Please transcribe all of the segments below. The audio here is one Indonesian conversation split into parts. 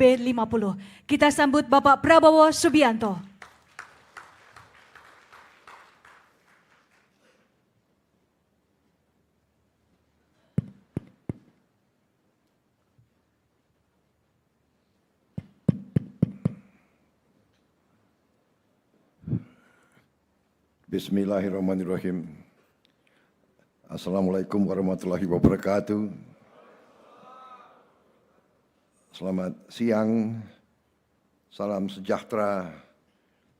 B50. Kita sambut Bapak Prabowo Subianto. Bismillahirrahmanirrahim. Assalamualaikum warahmatullahi wabarakatuh. Selamat siang, salam sejahtera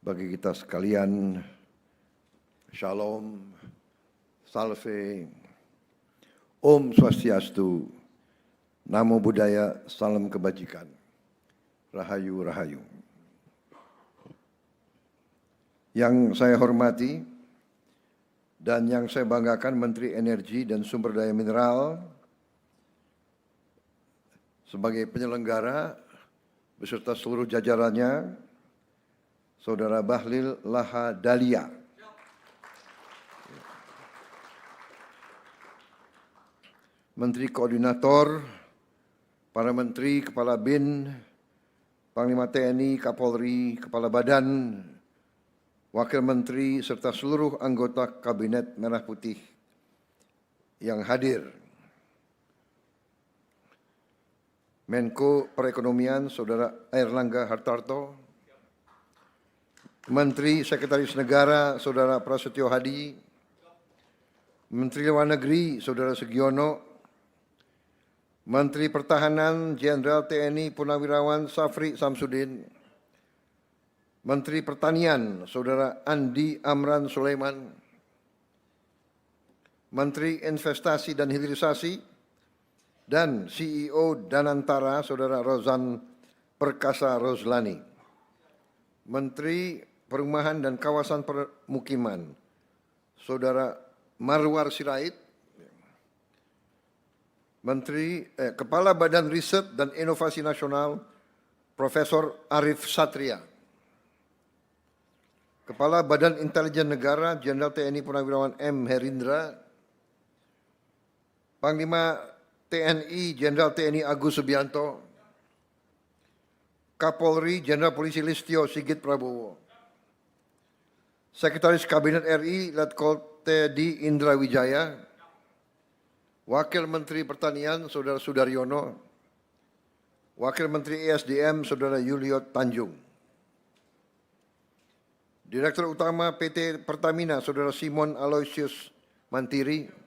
bagi kita sekalian. Shalom, salve, Om Swastiastu, Namo Buddhaya, salam kebajikan, Rahayu Rahayu. Yang saya hormati dan yang saya banggakan Menteri Energi dan Sumber Daya Mineral sebagai penyelenggara beserta seluruh jajarannya, Saudara Bahlil Lahadalia. Menteri Koordinator, para Menteri, Kepala BIN, Panglima TNI, Kapolri, Kepala Badan, Wakil Menteri, serta seluruh anggota Kabinet Merah Putih yang hadir. Menko Perekonomian, Saudara Airlangga Hartarto, Menteri Sekretaris Negara, Saudara Prasetyo Hadi, Menteri Luar Negeri, Saudara Sugiono, Menteri Pertahanan, Jenderal TNI Purnawirawan Safri Samsudin, Menteri Pertanian, Saudara Andi Amran Sulaiman, Menteri Investasi dan Hilirisasi, dan CEO Danantara, Saudara Rozan Perkasa Rozlani, Menteri Perumahan dan Kawasan Permukiman, Saudara Marwar Sirait, Kepala Badan Riset dan Inovasi Nasional, Profesor Arif Satria, Kepala Badan Intelijen Negara, Jenderal TNI Purnawirawan M. Herindra, Panglima TNI, Jenderal TNI Agus Subianto, Kapolri, Jenderal Polisi Listio Sigit Prabowo, Sekretaris Kabinet RI, Letkol Teddy Indra Wijaya, Wakil Menteri Pertanian, Saudara Sudaryono, Wakil Menteri ESDM, Saudara Yulio Tanjung, Direktur Utama PT Pertamina, Saudara Simon Aloysius Mantiri,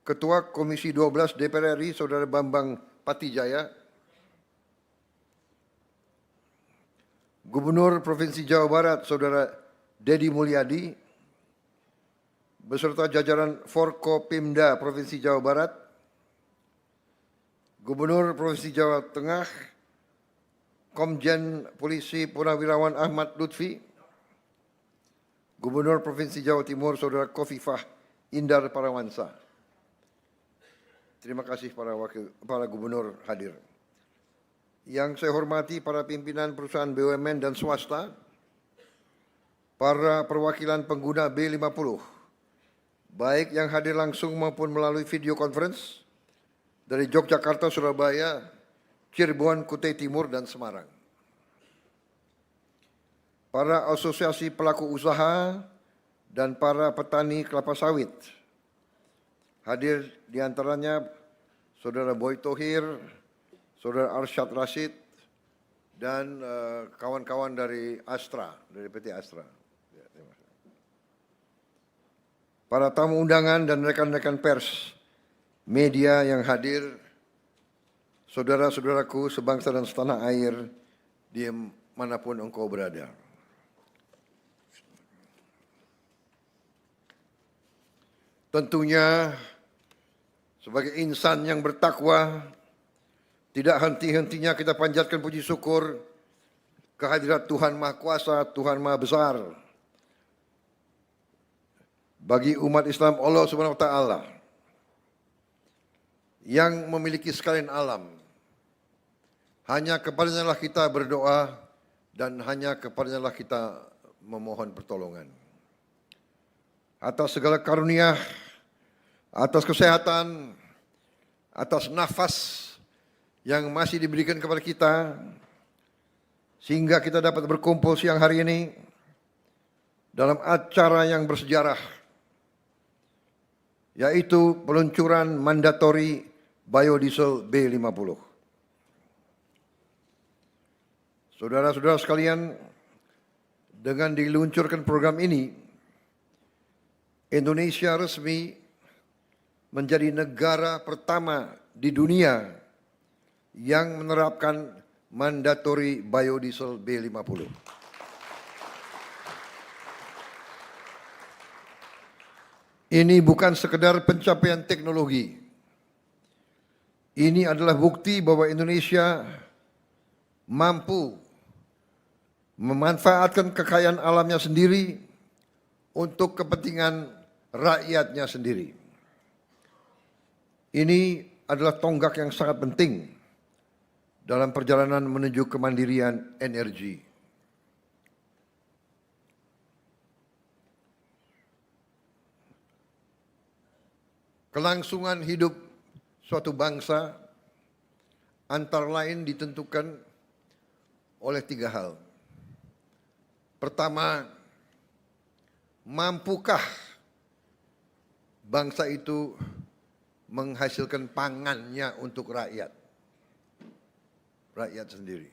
Ketua Komisi 12 DPR RI, Saudara Bambang Patijaya, Gubernur Provinsi Jawa Barat, Saudara Dedi Mulyadi, beserta jajaran Forkopimda Provinsi Jawa Barat, Gubernur Provinsi Jawa Tengah, Komjen Polisi Purnawirawan Ahmad Lutfi, Gubernur Provinsi Jawa Timur, Saudara Kofifah Indar Parawansa. Terima kasih para gubernur hadir. Yang saya hormati para pimpinan perusahaan BUMN dan swasta, para perwakilan pengguna B50, baik yang hadir langsung maupun melalui video conference dari Yogyakarta, Surabaya, Cirebon, Kutai Timur, dan Semarang. Para asosiasi pelaku usaha dan para petani kelapa sawit. Hadir diantaranya Saudara Boy Thohir, Saudara Arsyad Rashid, dan kawan-kawan dari Astra, dari PT Astra. Para tamu undangan dan rekan-rekan pers, media yang hadir, saudara-saudaraku sebangsa dan setanah air, di manapun engkau berada. Tentunya sebagai insan yang bertakwa, tidak henti-hentinya kita panjatkan puji syukur kehadirat Tuhan Maha Kuasa, Tuhan Maha Besar. Bagi umat Islam Allah Subhanahu wa Ta'ala yang memiliki sekalian alam, hanya kepadanya lah kita berdoa dan hanya kepadanya lah kita memohon pertolongan. Atas segala karunia, atas kesehatan, atas nafas yang masih diberikan kepada kita, sehingga kita dapat berkumpul siang hari ini dalam acara yang bersejarah, yaitu peluncuran mandatori biodiesel B50. Saudara-saudara sekalian, dengan diluncurkan program ini, Indonesia resmi menjadi negara pertama di dunia yang menerapkan mandatori biodiesel B50. Ini bukan sekedar pencapaian teknologi. Ini adalah bukti bahwa Indonesia mampu memanfaatkan kekayaan alamnya sendiri untuk kepentingan rakyatnya sendiri. Ini adalah tonggak yang sangat penting dalam perjalanan menuju kemandirian energi. Kelangsungan hidup suatu bangsa antara lain ditentukan oleh 3 hal. Pertama, mampukah bangsa itu menghasilkan pangannya untuk rakyat sendiri.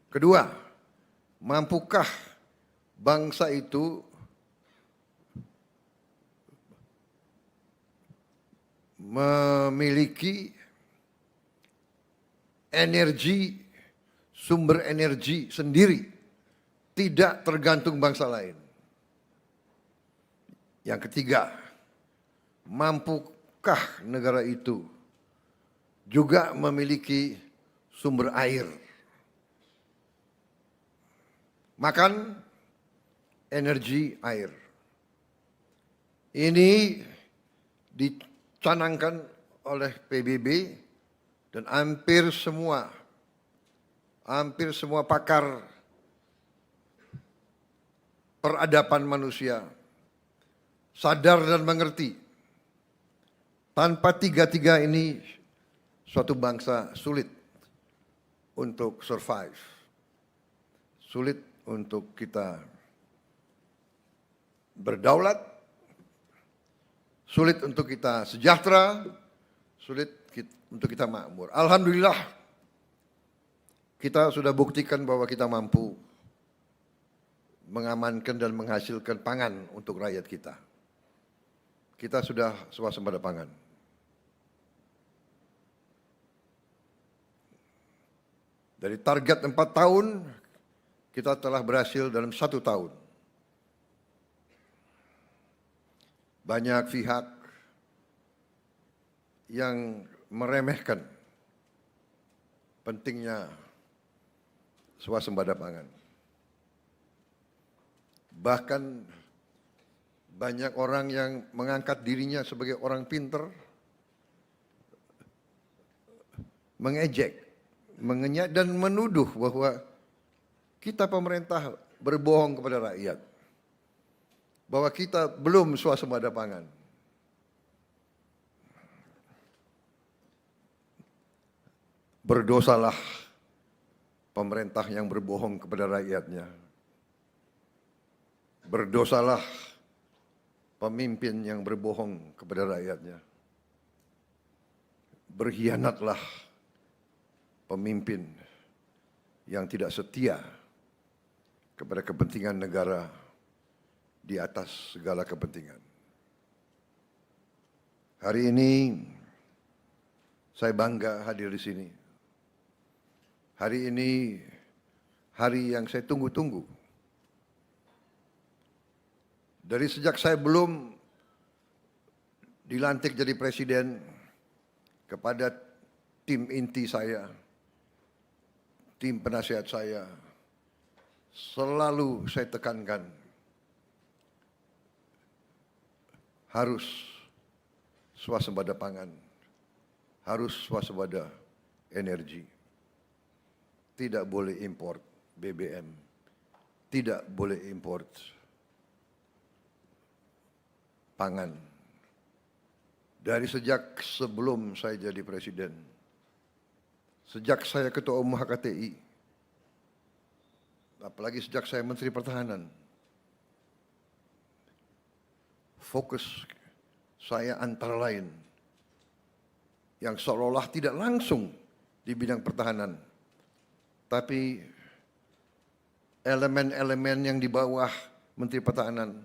Kedua, mampukah bangsa itu memiliki energi, sumber energi sendiri, tidak tergantung bangsa lain. Yang ketiga, mampukah negara itu juga memiliki sumber air? Makan, energi, air. Ini dicanangkan oleh PBB dan hampir semua pakar peradaban manusia sadar dan mengerti. Tanpa tiga-tiga ini, suatu bangsa sulit untuk survive. Sulit untuk kita berdaulat, sulit untuk kita sejahtera, sulit untuk kita makmur. Alhamdulillah, kita sudah buktikan bahwa kita mampu mengamankan dan menghasilkan pangan untuk rakyat kita. Kita sudah swasembada pangan. Dari target 4 tahun, kita telah berhasil dalam 1 tahun. Banyak pihak yang meremehkan pentingnya swasembada pangan. Bahkan banyak orang yang mengangkat dirinya sebagai orang pinter, mengejek, mengenyak dan menuduh bahwa kita pemerintah berbohong kepada rakyat, bahwa kita belum swasembada pangan. Berdosalah pemerintah yang berbohong kepada rakyatnya. Berdosalah pemimpin yang berbohong kepada rakyatnya. Berkhianatlah pemimpin yang tidak setia kepada kepentingan negara di atas segala kepentingan. Hari ini saya bangga hadir di sini. Hari ini hari yang saya tunggu-tunggu. Dari sejak saya belum dilantik jadi presiden, kepada tim inti saya, tim penasihat saya, selalu saya tekankan harus swasembada pangan, harus swasembada energi. Tidak boleh import BBM, tidak boleh import pangan. Dari sejak sebelum saya jadi presiden, sejak saya ketua umum HKTI, apalagi sejak saya Menteri Pertahanan, fokus saya antara lain yang seolah-olah tidak langsung di bidang pertahanan, tapi elemen-elemen yang di bawah Menteri Pertahanan,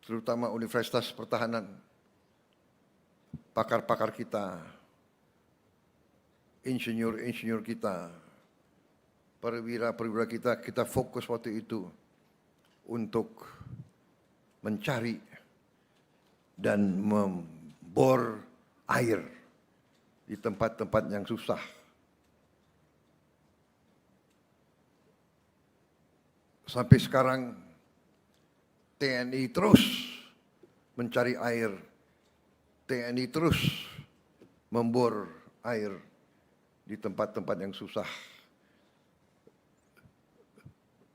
terutama Universitas Pertahanan, pakar-pakar kita, insinyur-insinyur kita, perwira-perwira kita fokus waktu itu untuk mencari dan membor air di tempat-tempat yang susah. Sampai sekarang TNI terus mencari air, TNI terus membor air di tempat-tempat yang susah.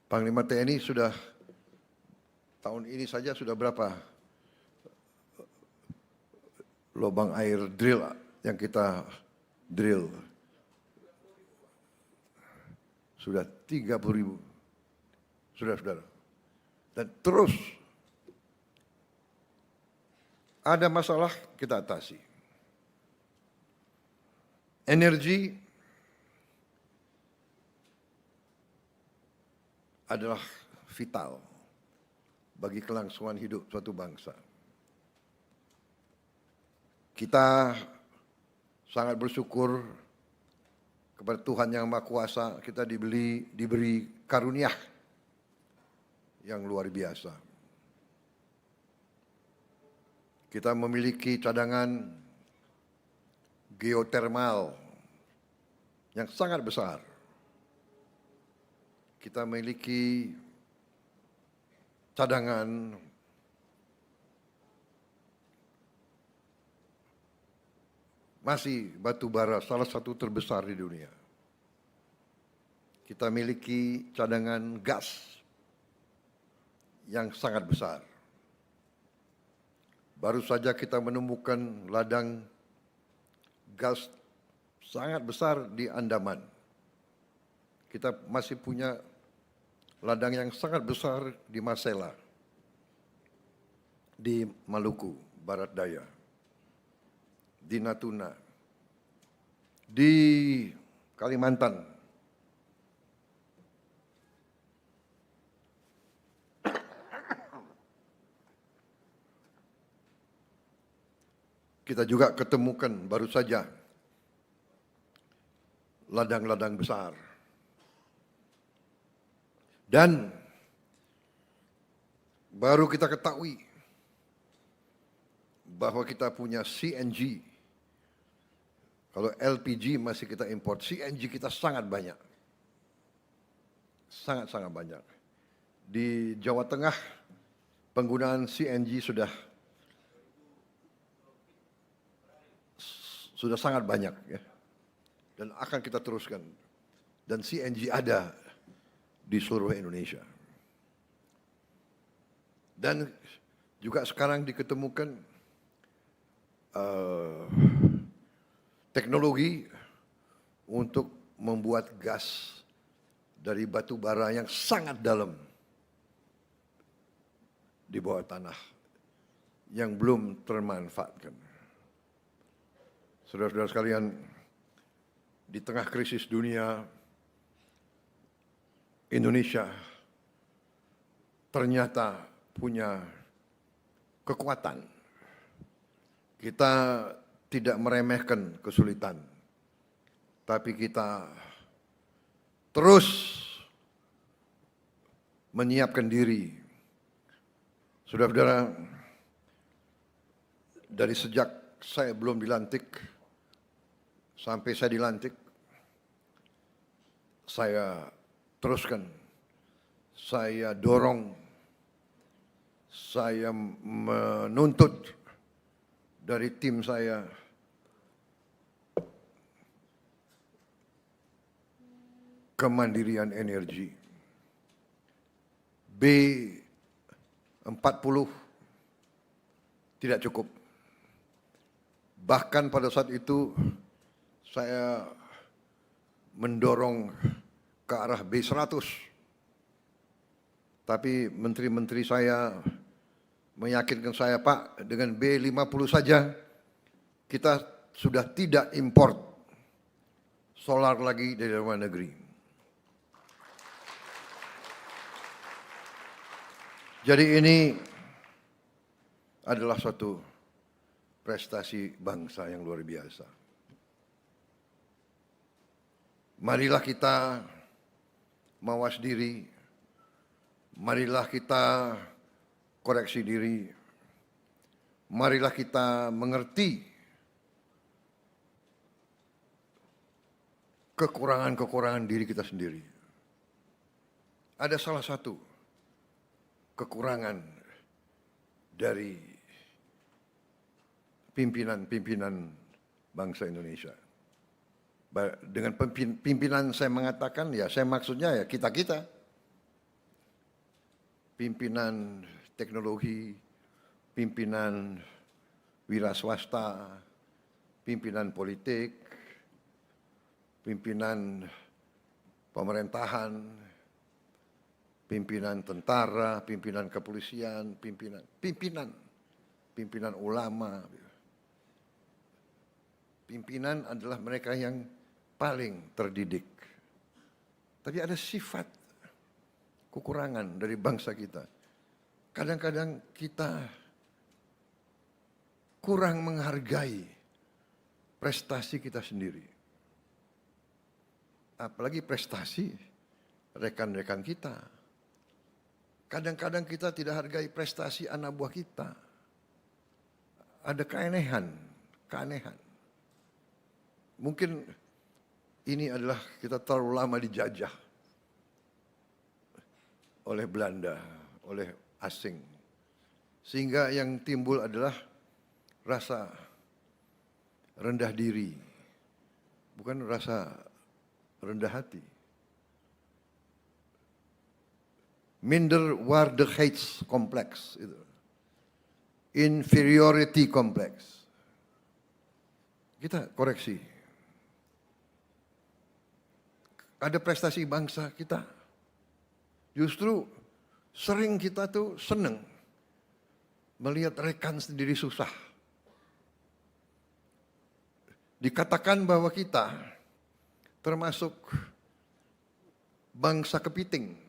Panglima TNI sudah tahun ini saja sudah berapa lubang air drill yang kita drill? Sudah 30.000. Saudara-saudara. Dan terus ada masalah kita atasi. Energi adalah vital bagi kelangsungan hidup suatu bangsa. Kita sangat bersyukur kepada Tuhan Yang Maha Kuasa, kita diberi karunia yang luar biasa. Kita memiliki cadangan geotermal yang sangat besar. Kita memiliki cadangan masih batu bara salah satu terbesar di dunia. Kita miliki cadangan gas yang sangat besar. Baru saja kita menemukan ladang gas sangat besar di Andaman. Kita masih punya ladang yang sangat besar di Masela, di Maluku Barat Daya, di Natuna, di Kalimantan. Kita juga ketemukan baru saja ladang-ladang besar. Dan baru kita ketahui bahwa kita punya CNG. Kalau LPG masih kita import, CNG kita sangat banyak. Sangat-sangat banyak. Di Jawa Tengah penggunaan CNG sudah sangat banyak ya. Dan akan kita teruskan. Dan CNG ada di seluruh Indonesia. Dan juga sekarang diketemukan teknologi untuk membuat gas dari batu bara yang sangat dalam di bawah tanah yang belum termanfaatkan. Saudara-saudara sekalian, di tengah krisis dunia, Indonesia ternyata punya kekuatan. Kita tidak meremehkan kesulitan, tapi kita terus menyiapkan diri. Saudara-saudara, dari sejak saya belum dilantik sampai saya dilantik, saya teruskan, saya dorong, saya menuntut dari tim saya kemandirian energi. B40 tidak cukup. Bahkan pada saat itu saya mendorong ke arah B100. Tapi menteri-menteri saya meyakinkan saya, Pak, dengan B50 saja kita sudah tidak import solar lagi dari luar negeri. Jadi ini adalah suatu prestasi bangsa yang luar biasa. Marilah kita mawas diri, marilah kita koreksi diri, marilah kita mengerti kekurangan-kekurangan diri kita sendiri. Ada salah satu kekurangan dari pimpinan-pimpinan bangsa Indonesia. Dengan pimpinan saya mengatakan, ya saya maksudnya ya kita-kita. Pimpinan teknologi, pimpinan wira swasta, pimpinan politik, pimpinan pemerintahan, pimpinan tentara, pimpinan kepolisian, pimpinan ulama. Pimpinan adalah mereka yang paling terdidik. Tapi ada sifat kekurangan dari bangsa kita. Kadang-kadang kita kurang menghargai prestasi kita sendiri. Apalagi prestasi rekan-rekan kita. Kadang-kadang kita tidak hargai prestasi anak buah kita. Ada keanehan. Mungkin ini adalah kita terlalu lama dijajah oleh Belanda, oleh asing. Sehingga yang timbul adalah rasa rendah diri, bukan rasa rendah hati. Minderwaardigheidscomplex itu. Inferiority complex. Kita koreksi. Ada prestasi bangsa kita. Justru sering kita tuh seneng melihat rekan sendiri susah. Dikatakan bahwa kita termasuk bangsa kepiting.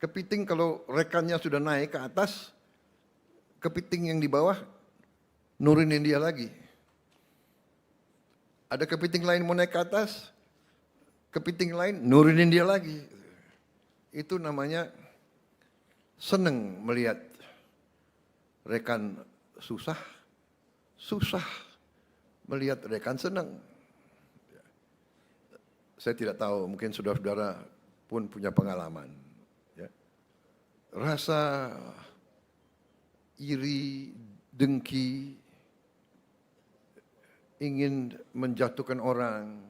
Kepiting kalau rekannya sudah naik ke atas, kepiting yang di bawah nurunin dia lagi. Ada kepiting lain mau naik ke atas, kepiting lain nurunin dia lagi. Itu namanya seneng melihat rekan susah melihat rekan senang. Saya tidak tahu, mungkin saudara-saudara pun punya pengalaman. Ya. Rasa iri, dengki, ingin menjatuhkan orang,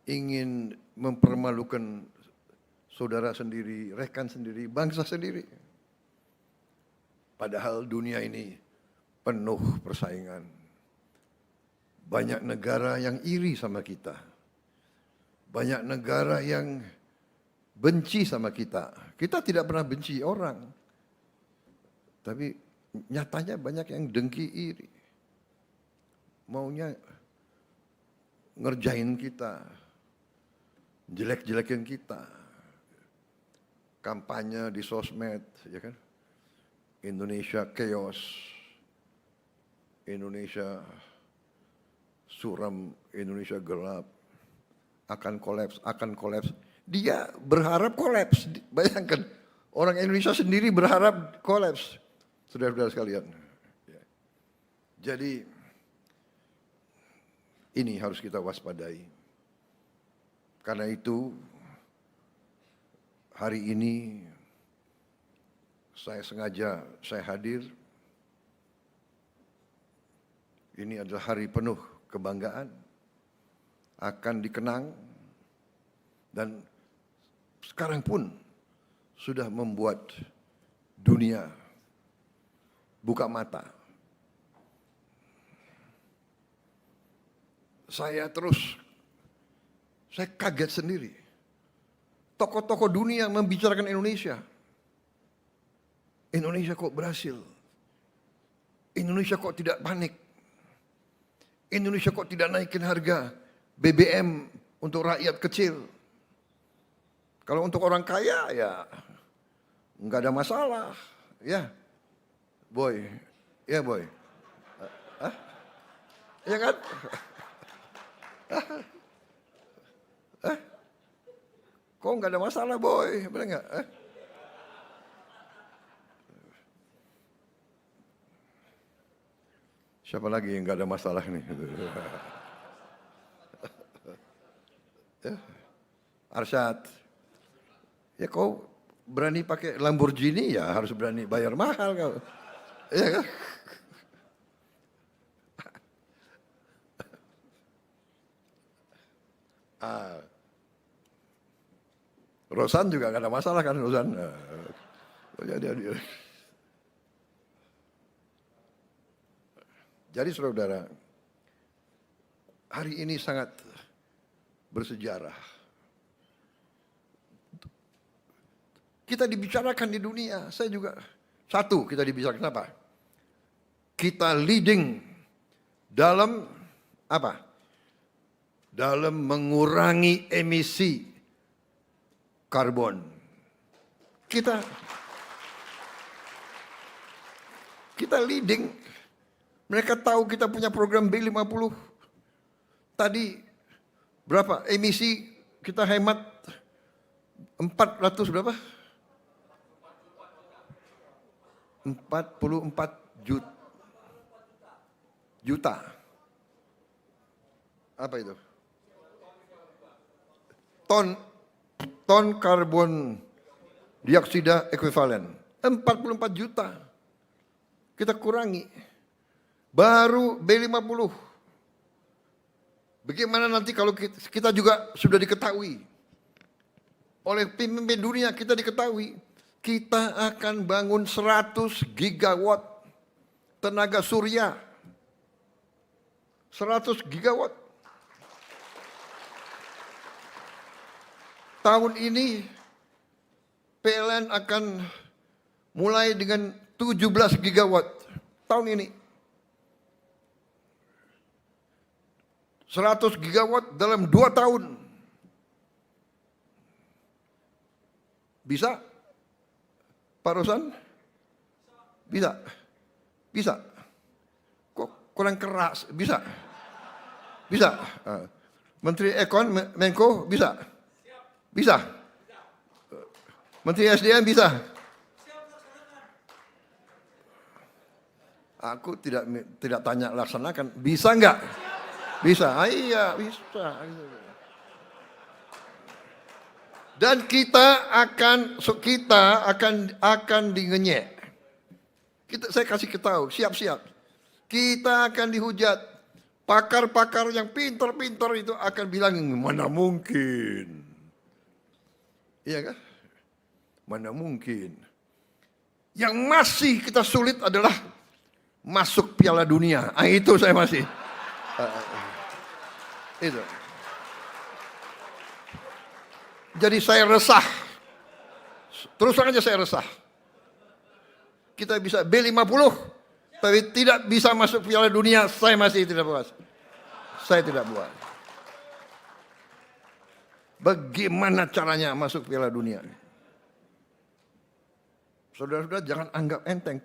ingin mempermalukan saudara sendiri, rekan sendiri, bangsa sendiri. Padahal dunia ini penuh persaingan. Banyak negara yang iri sama kita. Banyak negara yang benci sama kita. Kita tidak pernah benci orang. Tapi nyatanya banyak yang dengki iri. Maunya ngerjain kita. Jelek-jelekin kita. Kampanye di sosmed, ya kan? Indonesia chaos. Indonesia suram, Indonesia gelap. Akan kolaps. Dia berharap kolaps. Bayangkan, orang Indonesia sendiri berharap kolaps. Saudara-saudara sekalian. Jadi, ini harus kita waspadai. Karena itu, hari ini saya sengaja hadir. Ini adalah hari penuh kebanggaan, akan dikenang, dan sekarang pun sudah membuat dunia buka mata saya kaget sendiri. Tokoh-tokoh dunia membicarakan Indonesia. Indonesia kok berhasil? Indonesia kok tidak panik? Indonesia kok tidak naikin harga BBM untuk rakyat kecil? Kalau untuk orang kaya ya nggak ada masalah, ya, boy, ya boy, ya kan? Kok nggak ada masalah, boy, benar nggak? Siapa lagi yang nggak ada masalah nih? Arsyad, ya kau berani pakai Lamborghini ya harus berani bayar mahal kau, ya kan? Rosan juga nggak ada masalah kan, Rosan? Jadi saudara, hari ini sangat bersejarah. Kita dibicarakan di dunia, saya juga. Satu, kita dibicarakan apa? Kita leading dalam apa? Dalam mengurangi emisi karbon. Kita leading. Mereka tahu kita punya program B50. Tadi berapa emisi kita hemat? 400 berapa? 44 juta. Apa itu? Ton karbon dioksida ekuivalen. 44 juta. Kita kurangi. Baru B50. Bagaimana nanti kalau kita juga sudah diketahui oleh pemimpin dunia, kita diketahui kita akan bangun 100 gigawatt tenaga surya. 100 gigawatt. Tahun ini PLN akan mulai dengan 17 gigawatt. Tahun ini. 100 gigawatt dalam 2 tahun. Bisa? Pak Rosan? Bisa? Bisa? Kok kurang keras? Bisa? Bisa? Menteri Ekon, Menko, bisa? Bisa? Menteri SDM bisa? Aku tidak tanya laksanakan. Bisa enggak? Bisa, iya bisa. Dan kita akan dingenyek. Saya kasih ketahui, siap-siap. Kita akan dihujat. Pakar-pakar yang pintar-pintar itu akan bilang, mana mungkin. Iya kan? Mana mungkin. Yang masih kita sulit adalah masuk Piala Dunia. Itu saya masih. Itu. Jadi saya resah. Terus terang aja saya resah. Kita bisa B50, tapi tidak bisa masuk Piala Dunia. Saya masih tidak puas. Saya tidak puas. Bagaimana caranya masuk Piala Dunia? Saudara-saudara jangan anggap enteng.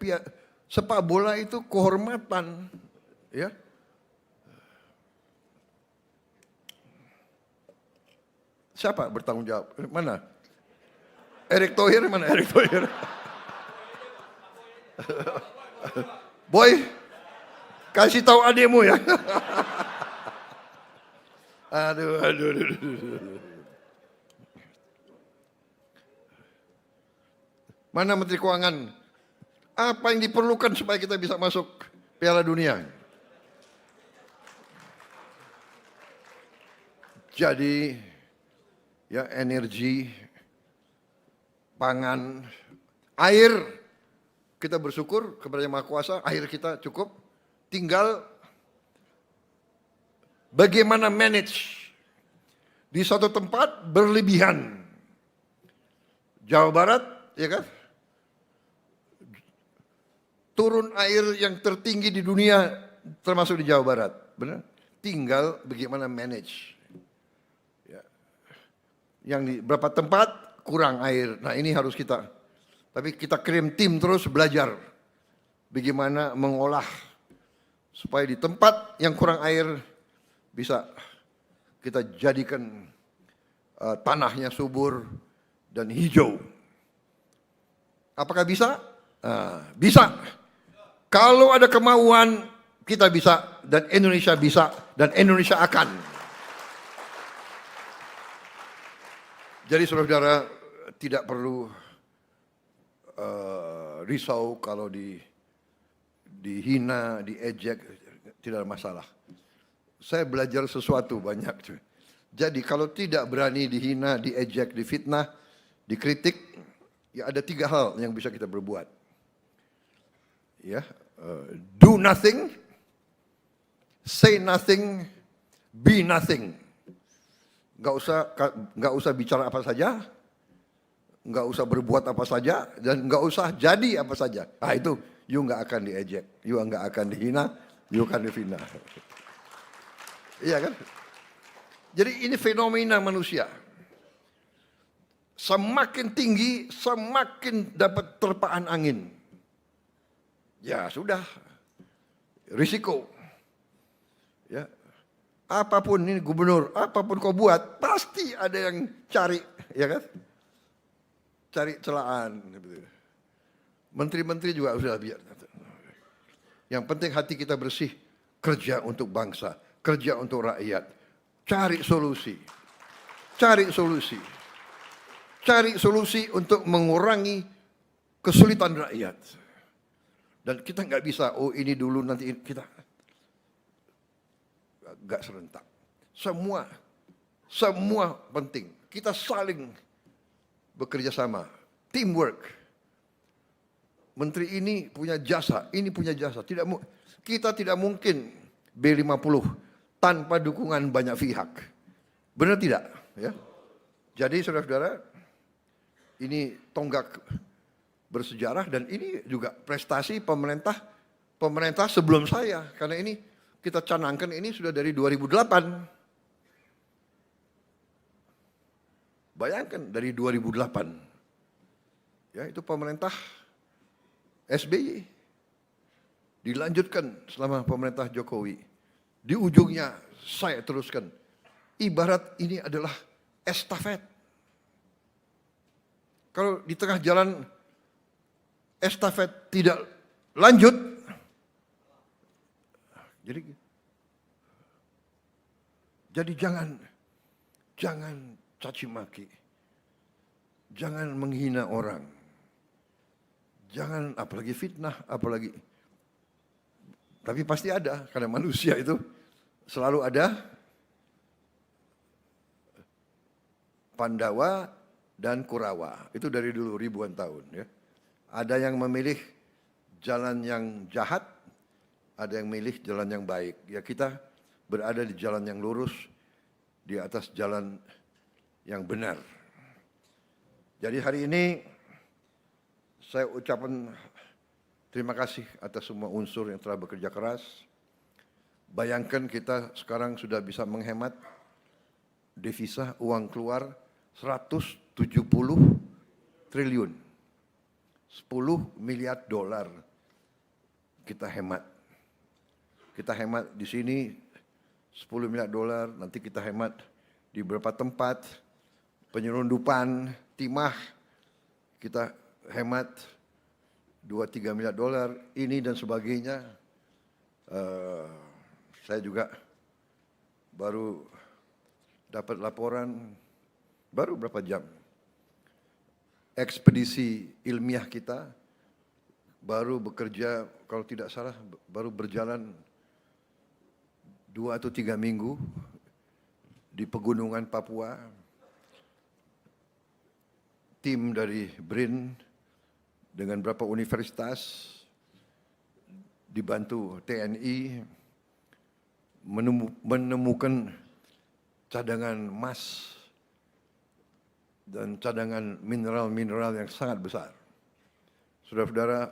Sepak bola itu kehormatan, ya. Siapa bertanggung jawab? Mana? Erick Thohir mana? Erick Thohir. Boy, kasih tahu adikmu ya. Aduh. Mana Menteri Keuangan? Apa yang diperlukan supaya kita bisa masuk Piala Dunia? Jadi, ya energi, pangan, air, kita bersyukur kepada Yang Maha Kuasa, air kita cukup. Tinggal bagaimana manage di suatu tempat berlebihan. Jawa Barat, ya kan? Turun air yang tertinggi di dunia termasuk di Jawa Barat, benar? Tinggal bagaimana manage. Ya. Yang di beberapa tempat kurang air. Nah ini harus kita, tapi kita kirim tim terus belajar bagaimana mengolah supaya di tempat yang kurang air bisa kita jadikan tanahnya subur dan hijau. Apakah bisa? Bisa. Kalau ada kemauan, kita bisa, dan Indonesia bisa, dan Indonesia akan. Jadi saudara-saudara tidak perlu risau kalau dihina, diejek, tidak ada masalah. Saya belajar sesuatu banyak. Jadi kalau tidak berani dihina, diejek, difitnah, dikritik, ya ada 3 hal yang bisa kita berbuat. Ya, do nothing, say nothing, be nothing. Nggak usah bicara apa saja, nggak usah berbuat apa saja, dan nggak usah jadi apa saja. Itu, you nggak akan diejek, you nggak akan dihina, you akan difitnah. Iya kan? Jadi ini fenomena manusia. Semakin tinggi, semakin dapat terpaan angin. Ya sudah, risiko. Ya, apapun ini gubernur, apapun kau buat, pasti ada yang cari, ya kan? Cari celaan. Menteri-menteri juga sudah biar. Yang penting hati kita bersih, kerja untuk bangsa, kerja untuk rakyat, cari solusi, cari solusi. Cari solusi untuk mengurangi kesulitan rakyat. Dan kita nggak bisa, ini dulu nanti kita. Nggak serentak. Semua penting. Kita saling bekerja sama. Teamwork. Menteri ini punya jasa, ini punya jasa. Kita tidak mungkin B50 tanpa dukungan banyak pihak. Benar tidak? Ya. Jadi saudara-saudara, ini tonggak bersejarah dan ini juga prestasi pemerintah sebelum saya. Karena ini kita canangkan ini sudah dari 2008. Bayangkan dari 2008. Ya, itu pemerintah SBY. Dilanjutkan selama pemerintah Jokowi. Di ujungnya saya teruskan. Ibarat ini adalah estafet. Kalau di tengah jalan estafet tidak lanjut, jadi jangan caci maki, jangan menghina orang, jangan apalagi fitnah, apalagi. Tapi pasti ada, karena manusia itu selalu ada Pandawa dan Kurawa. Itu dari dulu ribuan tahun. Ya. Ada yang memilih jalan yang jahat, ada yang memilih jalan yang baik. Ya kita berada di jalan yang lurus, di atas jalan yang benar. Jadi hari ini saya ucapkan terima kasih atas semua unsur yang telah bekerja keras. Bayangkan kita sekarang sudah bisa menghemat devisa uang keluar 170 triliun. 10 miliar dolar kita hemat. Kita hemat di sini 10 miliar dolar, nanti kita hemat di beberapa tempat, penyelundupan, timah, kita hemat 2-3 miliar dolar, ini dan sebagainya. Saya juga baru dapat laporan, baru berapa jam, ekspedisi ilmiah kita baru bekerja, kalau tidak salah baru berjalan 2 atau 3 minggu di pegunungan Papua. Tim dari BRIN dengan beberapa universitas dibantu TNI menemukan cadangan emas dan cadangan mineral-mineral yang sangat besar. Saudara-saudara,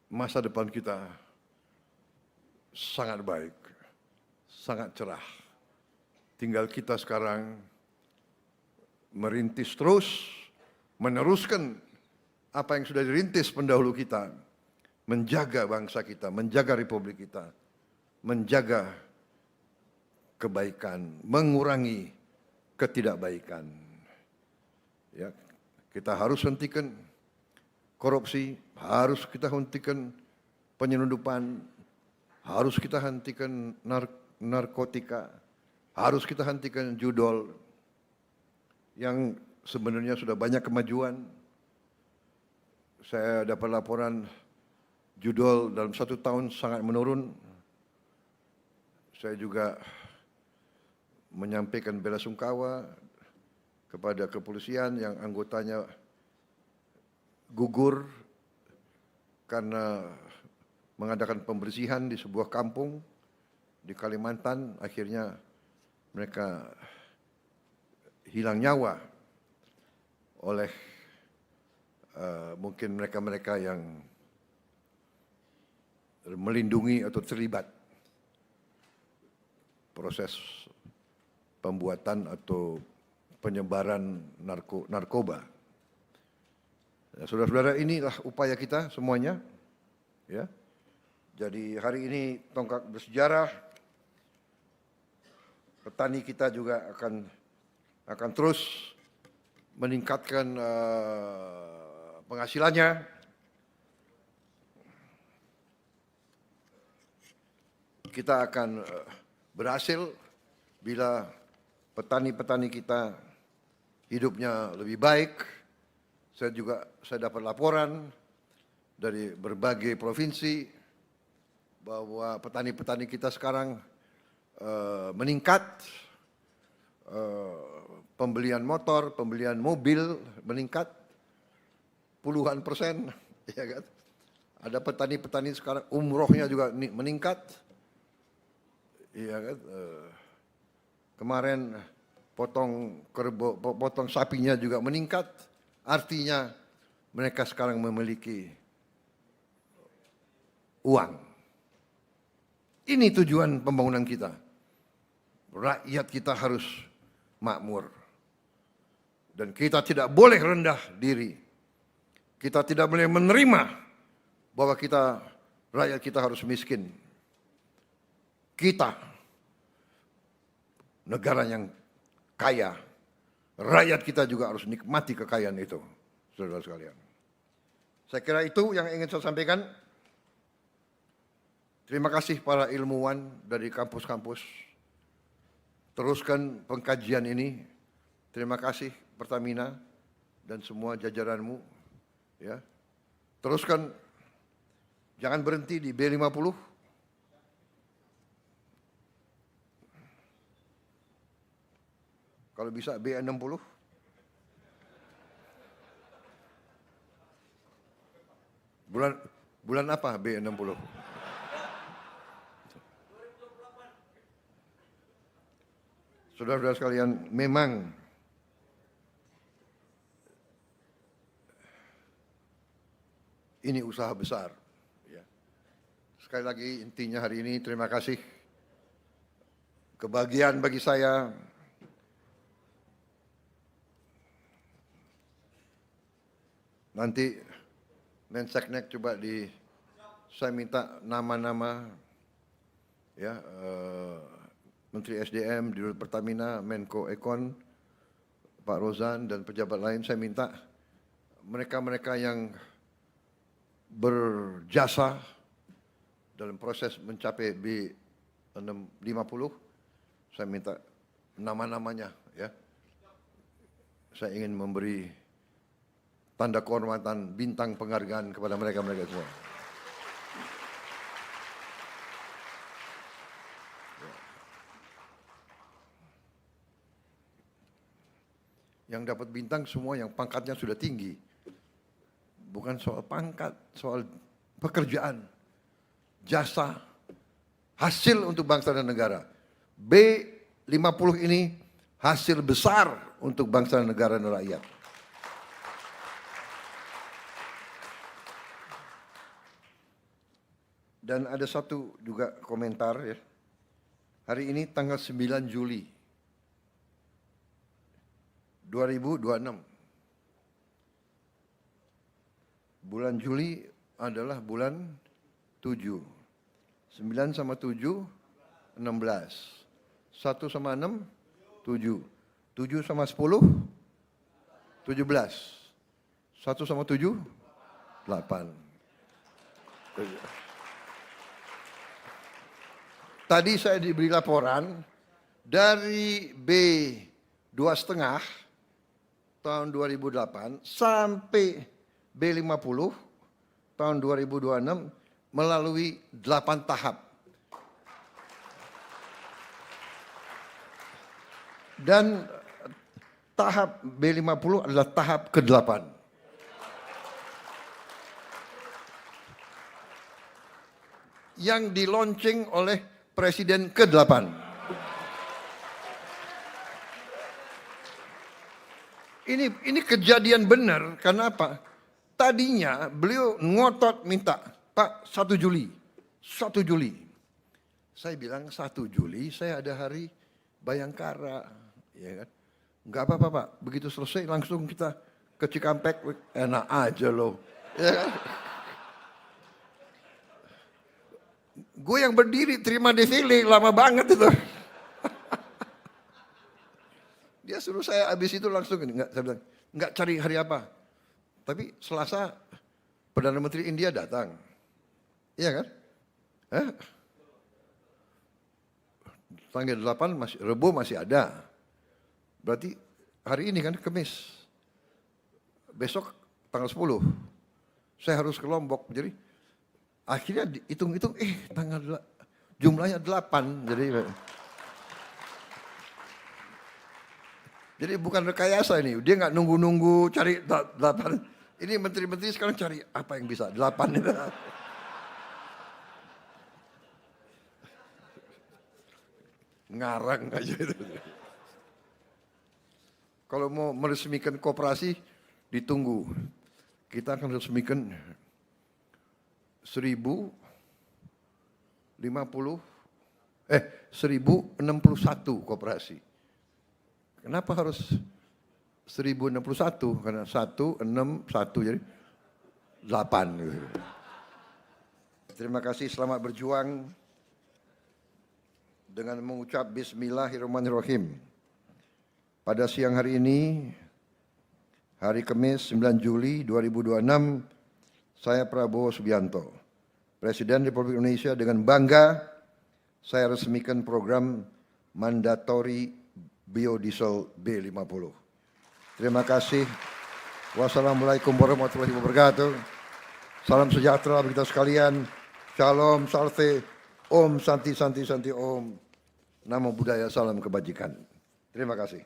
masa depan kita sangat baik, sangat cerah. Tinggal kita sekarang merintis terus, meneruskan apa yang sudah dirintis pendahulu kita, menjaga bangsa kita, menjaga republik kita, menjaga kebaikan, mengurangi ketidakbaikan. Ya, kita harus hentikan korupsi, harus kita hentikan penyelundupan, harus kita hentikan narkotika, harus kita hentikan judol yang sebenarnya sudah banyak kemajuan. Saya dapat laporan judol dalam 1 tahun sangat menurun. Saya juga menyampaikan bela sungkawa kepada kepolisian yang anggotanya gugur karena mengadakan pembersihan di sebuah kampung di Kalimantan. Akhirnya mereka hilang nyawa oleh mungkin mereka-mereka yang melindungi atau terlibat proses pembuatan atau penyebaran narkoba. Ya, saudara-saudara, inilah upaya kita semuanya. Ya, jadi hari ini tonggak bersejarah. Petani kita juga akan terus meningkatkan penghasilannya. Kita akan berhasil bila petani-petani kita hidupnya lebih baik. Saya dapat laporan dari berbagai provinsi bahwa petani-petani kita sekarang meningkat, pembelian motor, pembelian mobil meningkat puluhan persen, ya kan? Ada petani-petani sekarang umrohnya juga meningkat, ya kan? Kemarin potong sapinya juga meningkat, artinya mereka sekarang memiliki uang. Ini tujuan pembangunan kita. Rakyat kita harus makmur. Dan kita tidak boleh rendah diri. Kita tidak boleh menerima bahwa rakyat kita harus miskin. Kita negara yang kaya, rakyat kita juga harus nikmati kekayaan itu, saudara sekalian. Saya kira itu yang ingin saya sampaikan. Terima kasih para ilmuwan dari kampus-kampus. Teruskan pengkajian ini. Terima kasih Pertamina dan semua jajaranmu. Ya, teruskan, jangan berhenti di B50. Kalau bisa B60. Bulan apa B60? Saudara-saudara sekalian, memang ini usaha besar. Ya. Sekali lagi intinya hari ini terima kasih. Kebahagiaan bagi saya nanti Menseknek coba saya minta nama-nama ya, Menteri SDM, Dirut Pertamina, Menko Ekon, Pak Rozan dan pejabat lain. Saya minta mereka-mereka yang berjasa dalam proses mencapai B50, saya minta nama-namanya ya. Saya ingin memberi tanda kehormatan, bintang penghargaan kepada mereka-mereka semua. Yang dapat bintang semua yang pangkatnya sudah tinggi. Bukan soal pangkat, soal pekerjaan, jasa, hasil untuk bangsa dan negara. B50 ini hasil besar untuk bangsa dan negara dan rakyat. Dan ada satu juga komentar ya. Hari ini tanggal 9 Juli 2026. Bulan Juli adalah bulan 7. 9 sama 7, 16. 1 sama 6, 7. 7 sama 10, 17. 1 sama 7, 8. Tadi saya diberi laporan dari B2,5 tahun 2008 sampai B50 tahun 2026 melalui 8 tahap. Dan tahap B50 adalah tahap ke-8. Yang dilaunching oleh Presiden ke-8. Ini kejadian benar, karena apa? Tadinya beliau ngotot minta, Pak 1 Juli. 1 Juli. Saya bilang 1 Juli saya ada hari Bayangkara. Ya kan? Enggak apa-apa Pak, begitu selesai langsung kita ke Cikampek, enak aja loh. Ya kan? Gue yang berdiri terima defile lama banget itu. Dia suruh saya habis itu langsung enggak, saya bilang enggak cari hari apa. Tapi Selasa Perdana Menteri India datang. Iya kan? Tanggal 8 masih Rebo masih ada. Berarti hari ini kan Kamis. Besok tanggal 10. Saya harus ke Lombok. Jadi akhirnya hitung-hitung, tanggal jumlahnya 8. Jadi bukan rekayasa ini. Dia nggak nunggu-nunggu cari 8. Ini menteri-menteri sekarang cari apa yang bisa 8 itu. Ngarang aja itu. Kalau mau meresmikan koperasi, ditunggu. Kita akan resmikan 1061 koperasi. Kenapa harus 1061? Karena 1, 6, 1 jadi 8. Terima kasih, selamat berjuang dengan mengucap Bismillahirrahmanirrahim. Pada siang hari ini, hari Kamis 9 Juli 2026, saya Prabowo Subianto, Presiden Republik Indonesia, dengan bangga saya resmikan program mandatori biodiesel B50. Terima kasih. Wassalamualaikum warahmatullahi wabarakatuh. Salam sejahtera bagi kita sekalian. Shalom, salte, Om, Santi, Santi, Santi, Om. Namo Buddhaya, salam kebajikan. Terima kasih.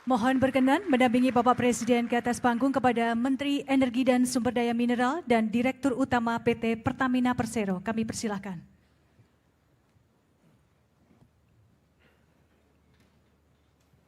Mohon berkenan mendampingi Bapak Presiden ke atas panggung kepada Menteri Energi dan Sumber Daya Mineral dan Direktur Utama PT Pertamina Persero. Kami persilahkan.